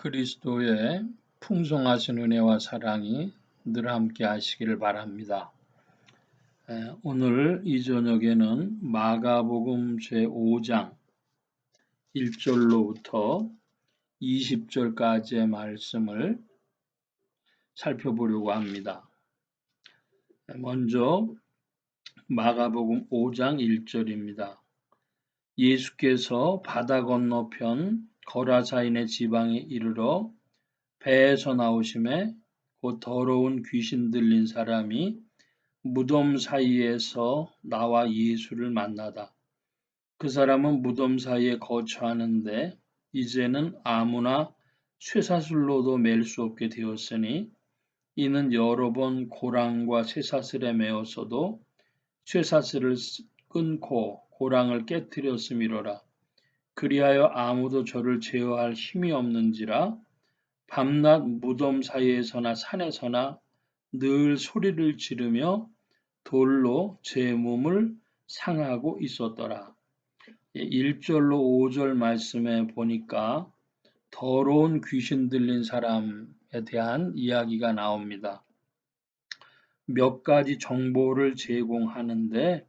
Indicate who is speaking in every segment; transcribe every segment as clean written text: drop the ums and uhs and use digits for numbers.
Speaker 1: 그리스도의 풍성하신 은혜와 사랑이 늘 함께 하시기를 바랍니다. 오늘 이 저녁에는 마가복음 제5장 1절로부터 20절까지의 말씀을 살펴보려고 합니다. 먼저 마가복음 5장 1절입니다. 예수께서 바다 건너편 거라사인의 지방에 이르러 배에서 나오심에 곧 더러운 귀신 들린 사람이 무덤 사이에서 나와 예수를 만나다. 그 사람은 무덤 사이에 거처하는데 이제는 아무나 쇠사슬로도 맬 수 없게 되었으니 이는 여러 번 고랑과 쇠사슬에 매었어도 쇠사슬을 끊고 고랑을 깨뜨렸음이로라. 그리하여 아무도 저를 제어할 힘이 없는지라. 밤낮 무덤 사이에서나 산에서나 늘 소리를 지르며 돌로 제 몸을 상하고 있었더라. 1절로 5절 말씀에 보니까 더러운 귀신 들린 사람에 대한 이야기가 나옵니다. 몇 가지 정보를 제공하는데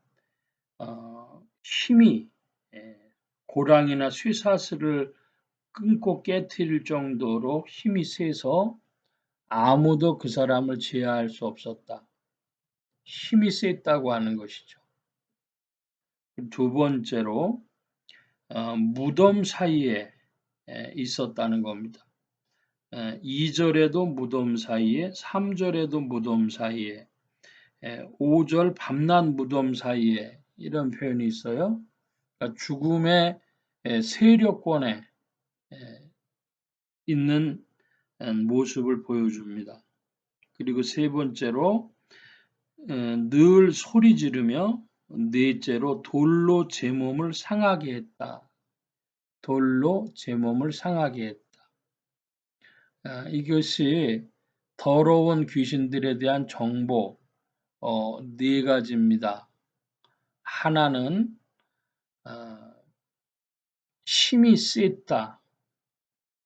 Speaker 1: 힘이 고랑이나 쇠사슬을 끊고 깨뜨릴 정도로 힘이 세서 아무도 그 사람을 제어할 수 없었다. 힘이 셌다고 하는 것이죠. 두 번째로 무덤 사이에 있었다는 겁니다. 2절에도 무덤 사이에, 3절에도 무덤 사이에, 5절 밤낮 무덤 사이에 이런 표현이 있어요. 그러니까 죽음의 세력권에 있는 모습을 보여줍니다. 그리고 세 번째로 늘 소리 지르며 넷째로 돌로 제 몸을 상하게 했다. 돌로 제 몸을 상하게 했다. 이것이 더러운 귀신들에 대한 정보 네 가지입니다. 하나는 힘이 셌다.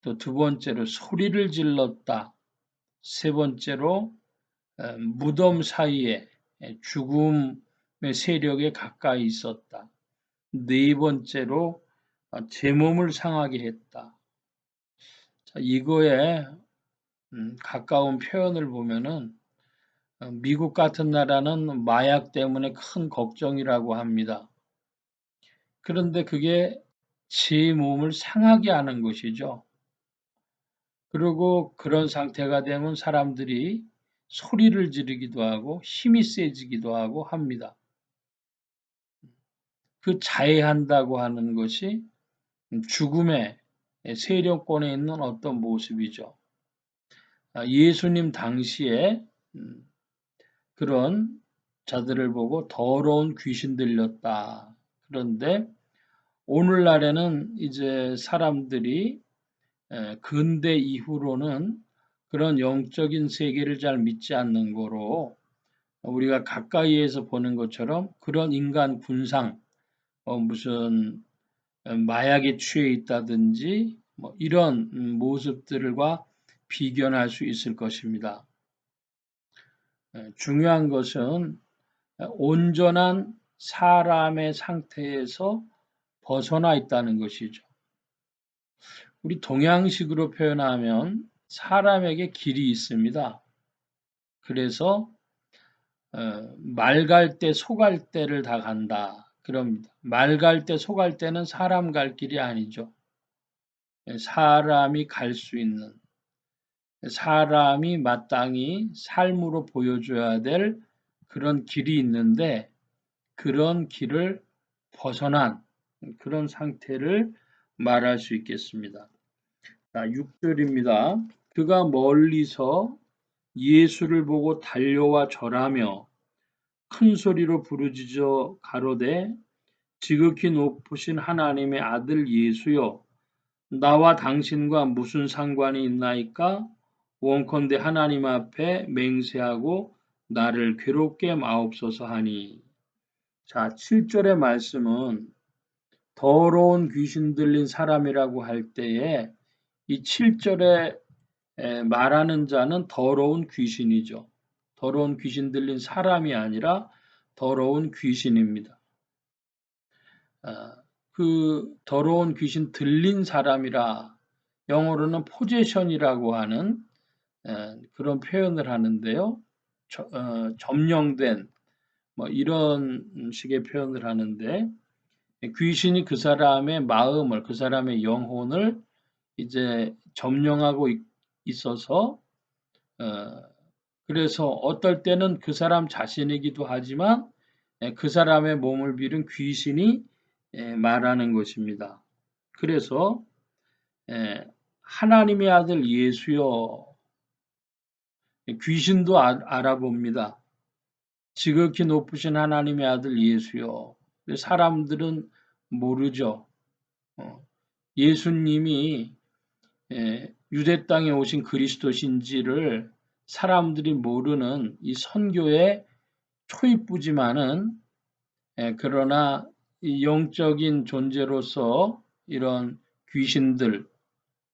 Speaker 1: 또 두 번째로 소리를 질렀다. 세 번째로 무덤 사이에 죽음의 세력에 가까이 있었다. 네 번째로 제 몸을 상하게 했다. 자, 이거에 가까운 표현을 보면은 미국 같은 나라는 마약 때문에 큰 걱정이라고 합니다. 그런데 그게 제 몸을 상하게 하는 것이죠. 그리고 그런 상태가 되면 사람들이 소리를 지르기도 하고 힘이 세지기도 하고 합니다. 그 자해한다고 하는 것이 죽음의 세력권에 있는 어떤 모습이죠. 예수님 당시에 그런 자들을 보고 더러운 귀신 들렸다. 그런데 오늘날에는 이제 사람들이 근대 이후로는 그런 영적인 세계를 잘 믿지 않는 거로 우리가 가까이에서 보는 것처럼 그런 인간 군상, 무슨 마약에 취해 있다든지 뭐 이런 모습들과 비견할 수 있을 것입니다. 중요한 것은 온전한 사람의 상태에서 벗어나 있다는 것이죠. 우리 동양식으로 표현하면 사람에게 길이 있습니다. 그래서 말 갈 때 소 갈 때를 다 간다. 그럽니다. 말 갈 때 소 갈 때는 사람 갈 길이 아니죠. 사람이 갈 수 있는, 사람이 마땅히 삶으로 보여줘야 될 그런 길이 있는데 그런 길을 벗어난 그런 상태를 말할 수 있겠습니다. 6절입니다. 그가 멀리서 예수를 보고 달려와 절하며 큰 소리로 부르짖어 가로되 지극히 높으신 하나님의 아들 예수여 나와 당신과 무슨 상관이 있나이까 원컨대 하나님 앞에 맹세하고 나를 괴롭게 마옵소서 하니. 자, 7절의 말씀은 더러운 귀신 들린 사람이라고 할 때에 이 7절에 말하는 자는 더러운 귀신이죠. 더러운 귀신 들린 사람이 아니라 더러운 귀신입니다. 그 더러운 귀신 들린 사람이라 영어로는 포제션이라고 하는 그런 표현을 하는데요. 점령된 뭐 이런 식의 표현을 하는데 귀신이 그 사람의 마음을, 그 사람의 영혼을 이제 점령하고 있어서 그래서 어떨 때는 그 사람 자신이기도 하지만 그 사람의 몸을 빌은 귀신이 말하는 것입니다. 그래서 하나님의 아들 예수여, 귀신도 알아봅니다. 지극히 높으신 하나님의 아들 예수여. 사람들은 모르죠. 예수님이 유대 땅에 오신 그리스도신지를 사람들이 모르는 이 선교의 초입부지만은 그러나 이 영적인 존재로서 이런 귀신들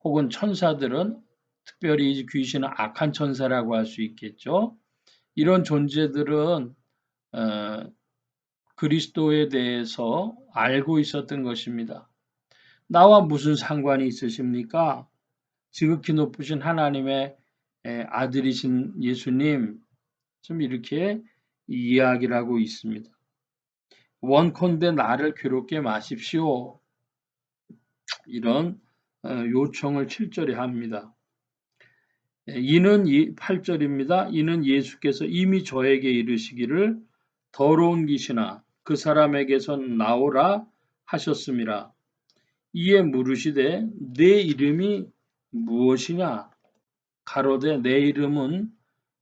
Speaker 1: 혹은 천사들은, 특별히 귀신은 악한 천사라고 할 수 있겠죠. 이런 존재들은 그리스도에 대해서 알고 있었던 것입니다. 나와 무슨 상관이 있으십니까? 지극히 높으신 하나님의 아들이신 예수님, 좀 이렇게 이야기를 하고 있습니다. 원컨대 나를 괴롭게 마십시오. 이런 요청을 7절에 합니다. 이는 8절입니다. 이는 예수께서 이미 저에게 이르시기를 더러운 귀신아 그 사람에게서 나오라 하셨습니다. 이에 물으시되 내 이름이 무엇이냐? 가로되 내 이름은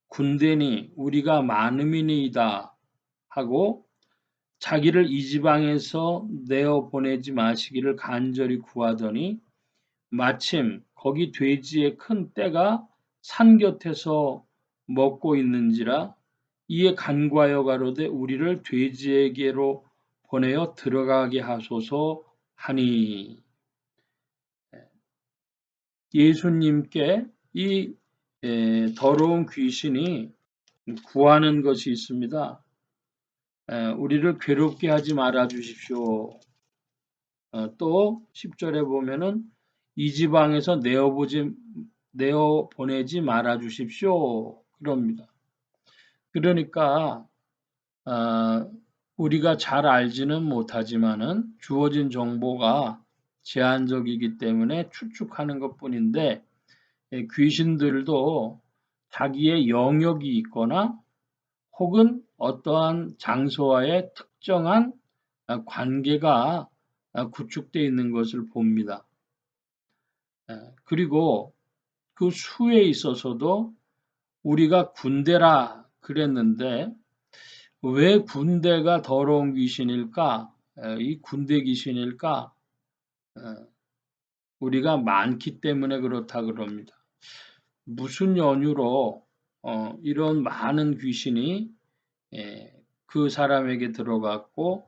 Speaker 1: 군대니 우리가 많음이니이다 하고 자기를 이 지방에서 내어 보내지 마시기를 간절히 구하더니 마침 거기 돼지의 큰 떼가 산 곁에서 먹고 있는지라 이에 간구하여 가로되 우리를 돼지에게로 보내어 들어가게 하소서 하니. 예수님께 이 더러운 귀신이 구하는 것이 있습니다. 우리를 괴롭게 하지 말아 주십시오. 또 10절에 보면은 이 지방에서 내어 보내지 말아 주십시오. 그럽니다. 그러니까 우리가 잘 알지는 못하지만은 주어진 정보가 제한적이기 때문에 추측하는 것뿐인데 귀신들도 자기의 영역이 있거나 혹은 어떠한 장소와의 특정한 관계가 구축되어 있는 것을 봅니다. 그리고 그 수에 있어서도 우리가 군대라 그랬는데 왜 군대가 더러운 귀신일까? 이 군대 귀신일까? 우리가 많기 때문에 그렇다 그럽니다. 무슨 연유로 이런 많은 귀신이 그 사람에게 들어갔고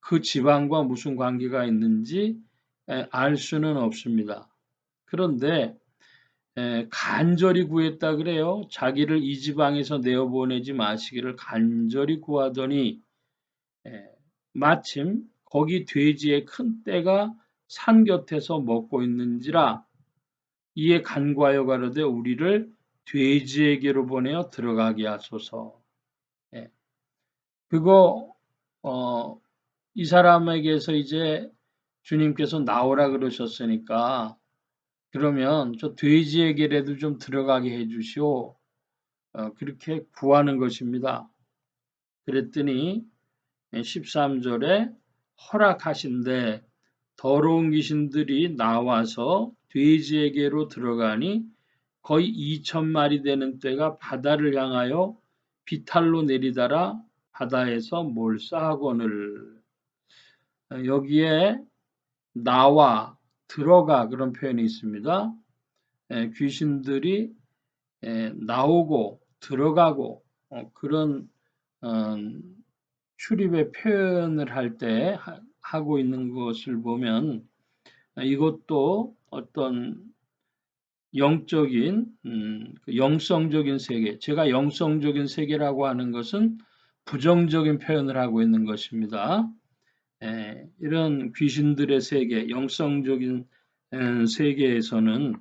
Speaker 1: 그 지방과 무슨 관계가 있는지 알 수는 없습니다. 그런데 간절히 구했다 그래요. 자기를 이 지방에서 내어보내지 마시기를 간절히 구하더니 마침 거기 돼지의 큰 떼가 산 곁에서 먹고 있는지라 이에 간구하여 가로되 우리를 돼지에게로 보내어 들어가게 하소서. 그거 이 사람에게서 이제 주님께서 나오라 그러셨으니까 그러면 저 돼지에게라도 좀 들어가게 해주시오. 그렇게 구하는 것입니다. 그랬더니 13절에 허락하신데 더러운 귀신들이 나와서 돼지에게로 들어가니 거의 2,000마리 되는 떼가 바다를 향하여 비탈로 내리다라 바다에서 몰사하거늘. 여기에 나와 들어가 그런 표현이 있습니다. 귀신들이 나오고 들어가고 그런 출입의 표현을 할 때 하고 있는 것을 보면 이것도 어떤 영적인 그 영성적인 세계, 제가 영성적인 세계라고 하는 것은 부정적인 표현을 하고 있는 것입니다. 이런 귀신들의 세계, 영성적인 세계에서는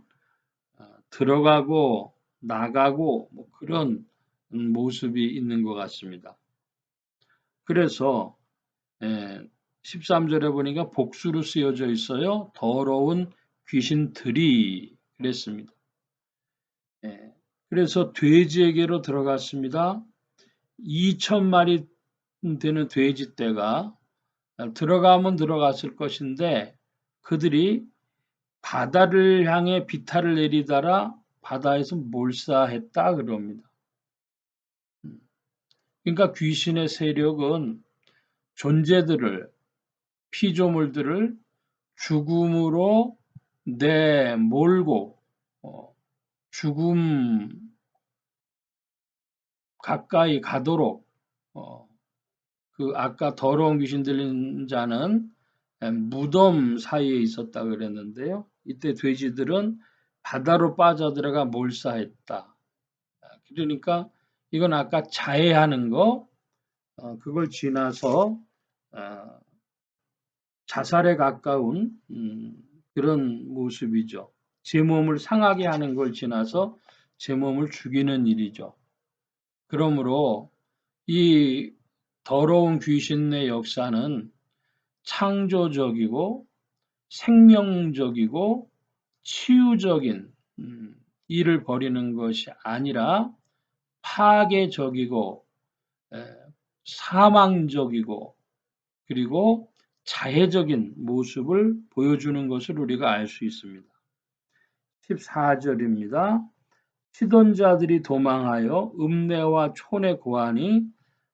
Speaker 1: 들어가고 나가고 뭐 그런 모습이 있는 것 같습니다. 그래서 13절에 보니까 복수로 쓰여져 있어요. 더러운 귀신들이 그랬습니다. 그래서 돼지에게로 들어갔습니다. 2,000마리 되는 돼지떼가 들어가면 들어갔을 것인데 그들이 바다를 향해 비탈을 내리다라 바다에서 몰사했다 그럽니다. 그러니까 귀신의 세력은 존재들을, 피조물들을 죽음으로 내몰고 죽음 가까이 가도록 그 아까 더러운 귀신 들린 자는 무덤 사이에 있었다 그랬는데요. 이때 돼지들은 바다로 빠져들어가 몰사했다. 그러니까 이건 아까 자해하는 거 그걸 지나서 자살에 가까운 그런 모습이죠. 제 몸을 상하게 하는 걸 지나서 제 몸을 죽이는 일이죠. 그러므로 이 더러운 귀신의 역사는 창조적이고 생명적이고 치유적인 일을 벌이는 것이 아니라 파괴적이고 사망적이고 그리고 자해적인 모습을 보여주는 것을 우리가 알 수 있습니다. 14절입니다. 치던 자들이 도망하여 읍내와 촌에 고하니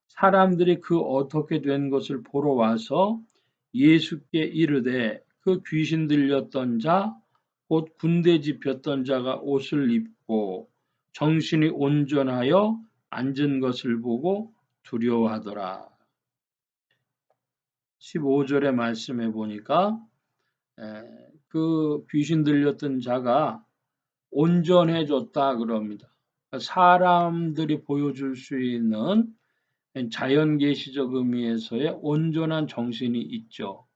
Speaker 1: 사람들이 그 어떻게 된 것을 보러 와서 예수께 이르되 그 귀신 들렸던 자 곧 군대 집혔던 자가 옷을 입고 정신이 온전하여 앉은 것을 보고 두려워하더라. 15절의 말씀해 보니까 그 귀신 들렸던 자가 온전해졌다 그럽니다. 사람들이 보여줄 수 있는 자연계시적 의미에서의 온전한 정신이 있죠.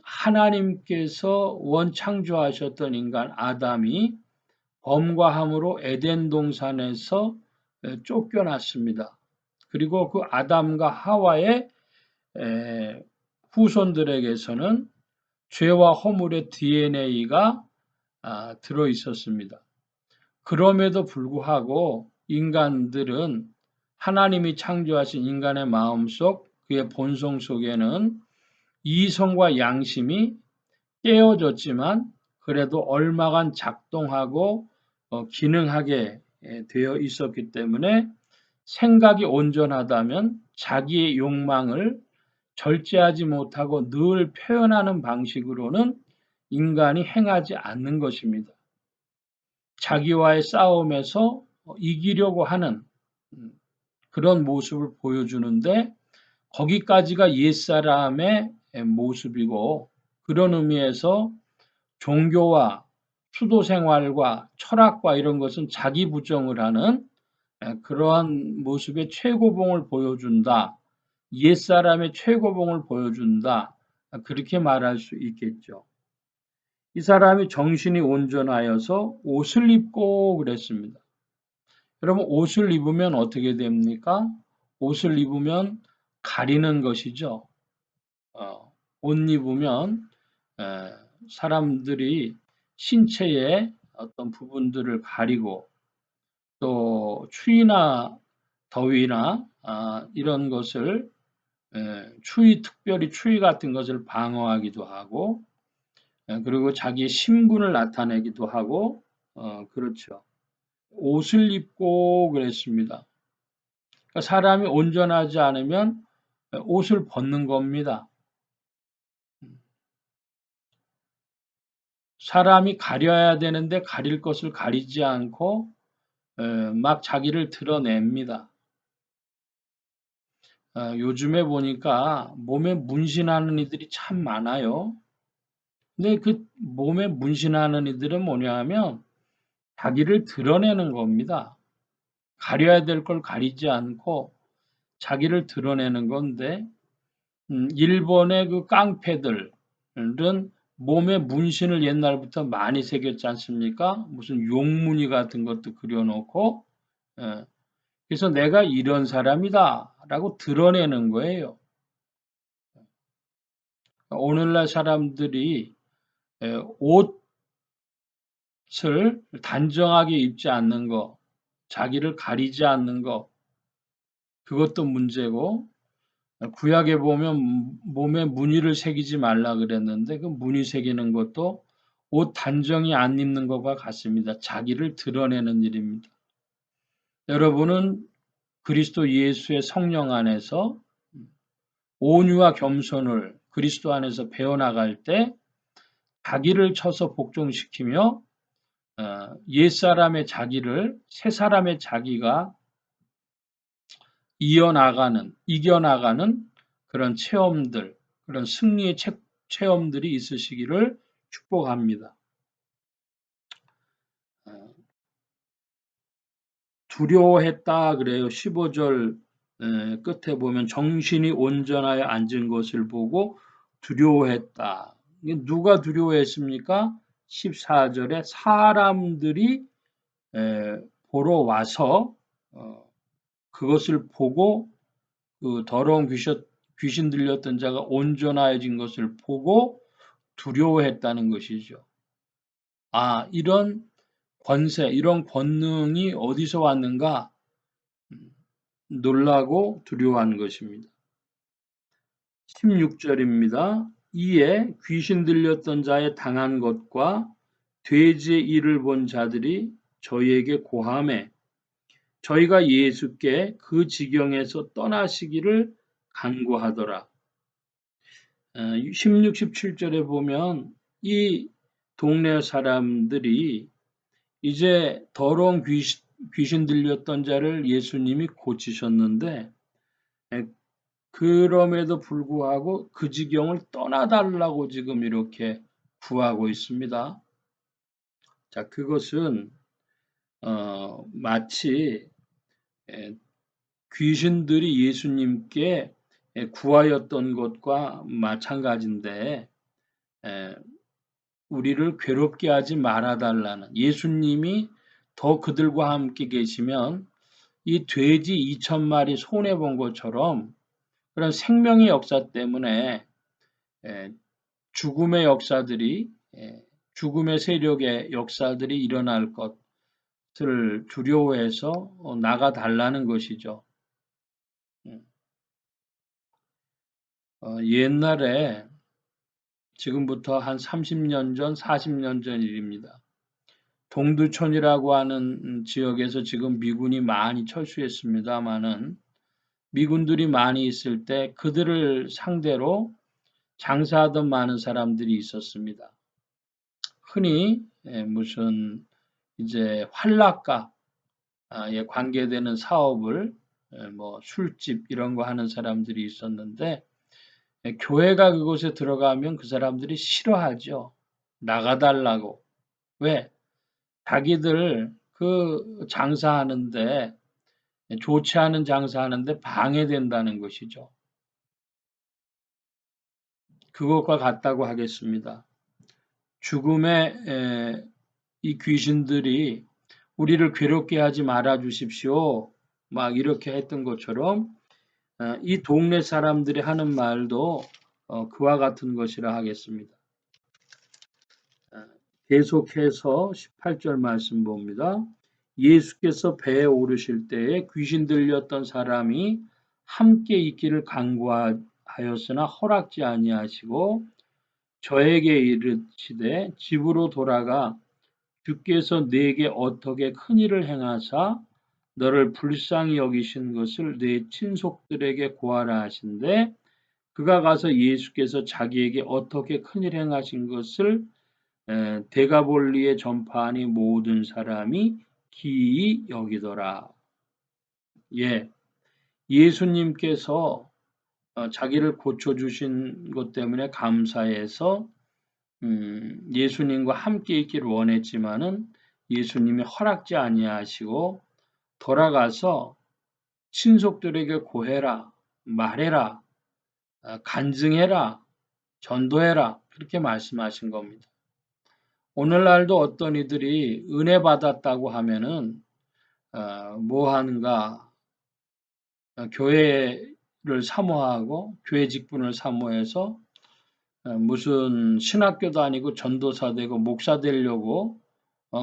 Speaker 1: 하나님께서 원창조하셨던 인간 아담이 범과 함으로 에덴 동산에서 쫓겨났습니다. 그리고 그 아담과 하와의 후손들에게서는 죄와 허물의 DNA가 들어 있었습니다. 그럼에도 불구하고 인간들은 하나님이 창조하신 인간의 마음속 그의 본성 속에는 이성과 양심이 깨어졌지만 그래도 얼마간 작동하고 기능하게 되어 있었기 때문에 생각이 온전하다면 자기의 욕망을 절제하지 못하고 늘 표현하는 방식으로는 인간이 행하지 않는 것입니다. 자기와의 싸움에서 이기려고 하는 그런 모습을 보여주는데 거기까지가 옛사람의 모습이고 그런 의미에서 종교와 수도생활과 철학과 이런 것은 자기 부정을 하는 그러한 모습의 최고봉을 보여준다. 옛사람의 최고봉을 보여준다. 그렇게 말할 수 있겠죠. 이 사람이 정신이 온전하여서 옷을 입고 그랬습니다. 여러분 옷을 입으면 어떻게 됩니까? 옷을 입으면 가리는 것이죠. 옷 입으면 사람들이 신체의 어떤 부분들을 가리고 또 추위나 더위나 이런 것을 특별히 추위 같은 것을 방어하기도 하고 그리고 자기의 신분을 나타내기도 하고 그렇죠. 옷을 입고 그랬습니다. 그러니까 사람이 온전하지 않으면 옷을 벗는 겁니다. 사람이 가려야 되는데 가릴 것을 가리지 않고 막 자기를 드러냅니다. 요즘에 보니까 몸에 문신하는 이들이 참 많아요. 근데 그 몸에 문신하는 이들은 뭐냐 하면 자기를 드러내는 겁니다. 가려야 될 걸 가리지 않고 자기를 드러내는 건데, 일본의 그 깡패들은 몸에 문신을 옛날부터 많이 새겼지 않습니까? 무슨 용무늬 같은 것도 그려놓고, 예. 그래서 내가 이런 사람이다 라고 드러내는 거예요. 오늘날 사람들이 옷을 단정하게 입지 않는 거, 자기를 가리지 않는 거, 그것도 문제고, 구약에 보면 몸에 무늬를 새기지 말라 그랬는데 그 무늬 새기는 것도 옷 단정히 안 입는 것과 같습니다. 자기를 드러내는 일입니다. 여러분은 그리스도 예수의 성령 안에서 온유와 겸손을 그리스도 안에서 배워나갈 때 자기를 쳐서 복종시키며 옛사람의 자기를 새사람의 자기가 이겨나가는 그런 체험들, 그런 승리의 체험들이 있으시기를 축복합니다. 두려워했다 그래요. 15절 끝에 보면 정신이 온전하여 앉은 것을 보고 두려워했다. 누가 두려워했습니까? 14절에 사람들이 보러 와서 그것을 보고 그 더러운 귀신 들렸던 자가 온전해진 것을 보고 두려워했다는 것이죠. 아, 이런 권세, 이런 권능이 어디서 왔는가 놀라고 두려워한 것입니다. 16절입니다. 이에 귀신 들렸던 자의 당한 것과 돼지의 일을 본 자들이 저희에게 고하매 저희가 예수께 그 지경에서 떠나시기를 간구하더라. 16, 17절에 보면 이 동네 사람들이 이제 더러운 귀신 들렸던 자를 예수님이 고치셨는데 그럼에도 불구하고 그 지경을 떠나달라고 지금 이렇게 구하고 있습니다. 자, 그것은 마치 귀신들이 예수님께 구하였던 것과 마찬가지인데 우리를 괴롭게 하지 말아달라는, 예수님이 더 그들과 함께 계시면 이 돼지 2,000마리 손해본 것처럼 그런 생명의 역사 때문에 죽음의 역사들이, 죽음의 세력의 역사들이 일어날 것을 두려워해서 나가달라는 것이죠. 옛날에 지금부터 한 30년 전, 40년 전 일입니다. 동두천이라고 하는 지역에서 지금 미군이 많이 철수했습니다마는 미군들이 많이 있을 때 그들을 상대로 장사하던 많은 사람들이 있었습니다. 흔히 무슨 이제 환락가에 관계되는 사업을 뭐 술집 이런 거 하는 사람들이 있었는데 교회가 그곳에 들어가면 그 사람들이 싫어하죠. 나가달라고. 왜? 자기들 그 장사하는데 좋지 않은 장사하는데 방해된다는 것이죠. 그것과 같다고 하겠습니다. 죽음의 이 귀신들이 우리를 괴롭게 하지 말아 주십시오. 막 이렇게 했던 것처럼 이 동네 사람들이 하는 말도 그와 같은 것이라 하겠습니다. 계속해서 18절 말씀 봅니다. 예수께서 배에 오르실 때에 귀신 들렸던 사람이 함께 있기를 간구하였으나 허락지 아니하시고 저에게 이르시되 집으로 돌아가 주께서 네게 어떻게 큰 일을 행하사 너를 불쌍히 여기신 것을 네 친속들에게 고하라 하신대 그가 가서 예수께서 자기에게 어떻게 큰 일 행하신 것을 데가볼리에 전파하니 모든 사람이 기이 여기더라. 예, 예수님께서 자기를 고쳐주신 것 때문에 감사해서 예수님과 함께 있기를 원했지만은 예수님이 허락지 아니하시고 돌아가서 친속들에게 고해라, 말해라, 간증해라, 전도해라 그렇게 말씀하신 겁니다. 오늘날도 어떤 이들이 은혜 받았다고 하면은 뭐 하는가 교회를 사모하고 교회 직분을 사모해서 무슨 신학교도 아니고 전도사 되고 목사 되려고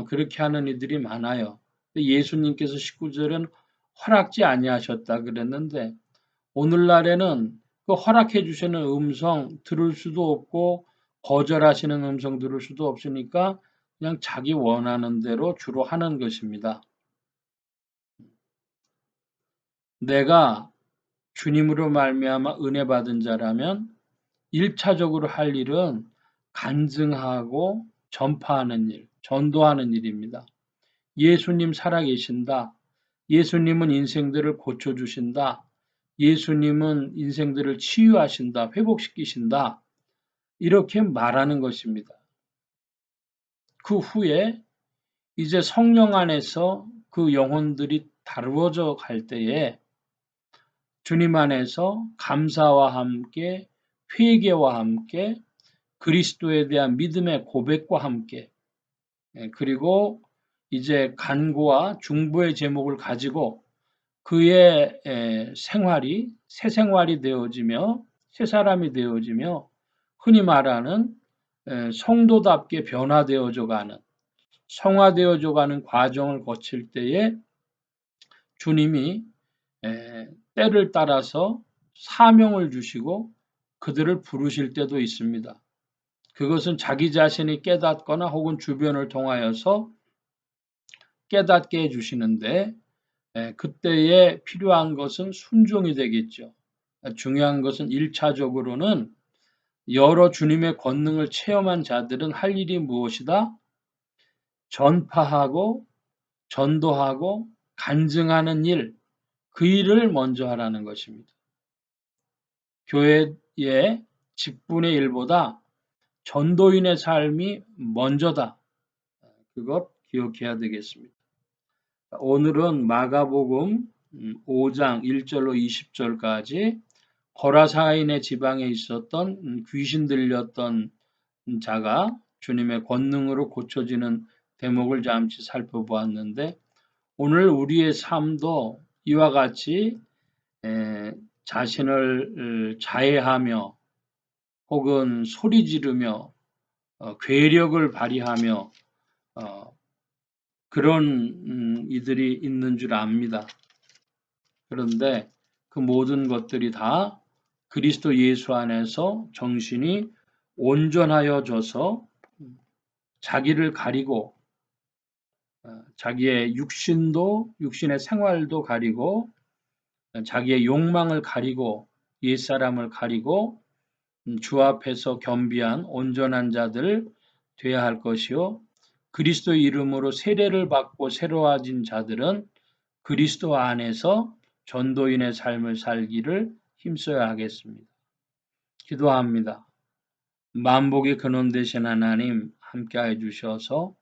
Speaker 1: 그렇게 하는 이들이 많아요. 예수님께서 19절에는 허락지 아니하셨다 그랬는데 오늘날에는 그 허락해 주시는 음성 들을 수도 없고 거절하시는 음성 들을 수도 없으니까 그냥 자기 원하는 대로 주로 하는 것입니다. 내가 주님으로 말미암아 은혜 받은 자라면 1차적으로 할 일은 간증하고 전파하는 일, 전도하는 일입니다. 예수님 살아계신다. 예수님은 인생들을 고쳐주신다. 예수님은 인생들을 치유하신다. 회복시키신다. 이렇게 말하는 것입니다. 그 후에 이제 성령 안에서 그 영혼들이 다루어져 갈 때에 주님 안에서 감사와 함께 회개와 함께 그리스도에 대한 믿음의 고백과 함께 그리고 이제 간구와 중보의 제목을 가지고 그의 생활이 새 생활이 되어지며 새 사람이 되어지며 흔히 말하는 성도답게 변화되어져 가는 성화되어져 가는 과정을 거칠 때에 주님이 때를 따라서 사명을 주시고 그들을 부르실 때도 있습니다. 그것은 자기 자신이 깨닫거나 혹은 주변을 통하여서 깨닫게 해주시는데 그때에 필요한 것은 순종이 되겠죠. 중요한 것은 1차적으로는 여러 주님의 권능을 체험한 자들은 할 일이 무엇이다? 전파하고 전도하고 간증하는 일, 그 일을 먼저 하라는 것입니다. 교회의 직분의 일보다 전도인의 삶이 먼저다. 그것 기억해야 되겠습니다. 오늘은 마가복음 5장 1절로 20절까지 거라사인의 지방에 있었던 귀신 들렸던 자가 주님의 권능으로 고쳐지는 대목을 잠시 살펴보았는데 오늘 우리의 삶도 이와 같이 자신을 자해하며 혹은 소리 지르며 괴력을 발휘하며 그런 이들이 있는 줄 압니다. 그런데 그 모든 것들이 다 그리스도 예수 안에서 정신이 온전하여져서 자기를 가리고 자기의 육신의 생활도 가리고 자기의 욕망을 가리고 옛사람을 가리고 주 앞에서 겸비한 온전한 자들 되어야 할 것이요 그리스도 이름으로 세례를 받고 새로워진 자들은 그리스도 안에서 전도인의 삶을 살기를 힘써야 하겠습니다. 기도합니다. 만복의 근원 되신 하나님 함께해 주셔서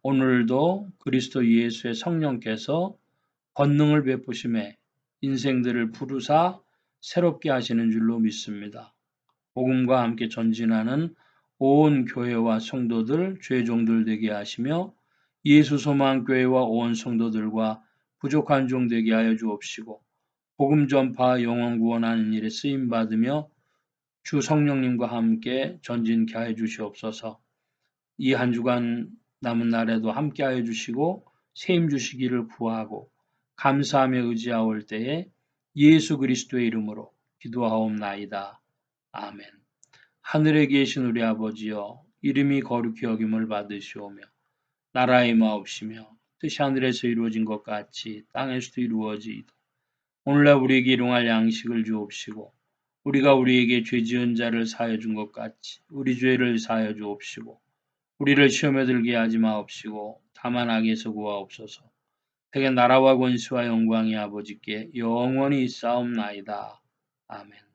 Speaker 1: 오늘도 그리스도 예수의 성령께서 권능을 베푸심에 인생들을 부르사 새롭게 하시는 줄로 믿습니다. 복음과 함께 전진하는 온 교회와 성도들, 죄종들 되게 하시며 예수 소망 교회와 온 성도들과 부족한 종 되게 하여 주옵시고 복음 전파 영혼 구원하는 일에 쓰임 받으며 주 성령님과 함께 전진케 하여 주시옵소서. 이 한 주간 남은 날에도 함께 하여 주시고 세임 주시기를 구하고 감사하며 의지하올 때에 예수 그리스도의 이름으로 기도하옵나이다. 아멘. 하늘에 계신 우리 아버지여 이름이 거룩히 여김을 받으시오며 나라의 마옵시며 뜻이 하늘에서 이루어진 것 같이 땅에서도 이루어지이다. 오늘날 우리에게 일용할 양식을 주옵시고 우리가 우리에게 죄 지은 자를 사하여 준 것 같이 우리 죄를 사하여 주옵시고 우리를 시험에 들게 하지 마옵시고 다만 악에서 구하옵소서. 대개 나라와 권세와 영광이 아버지께 영원히 있사옵나이다. 아멘.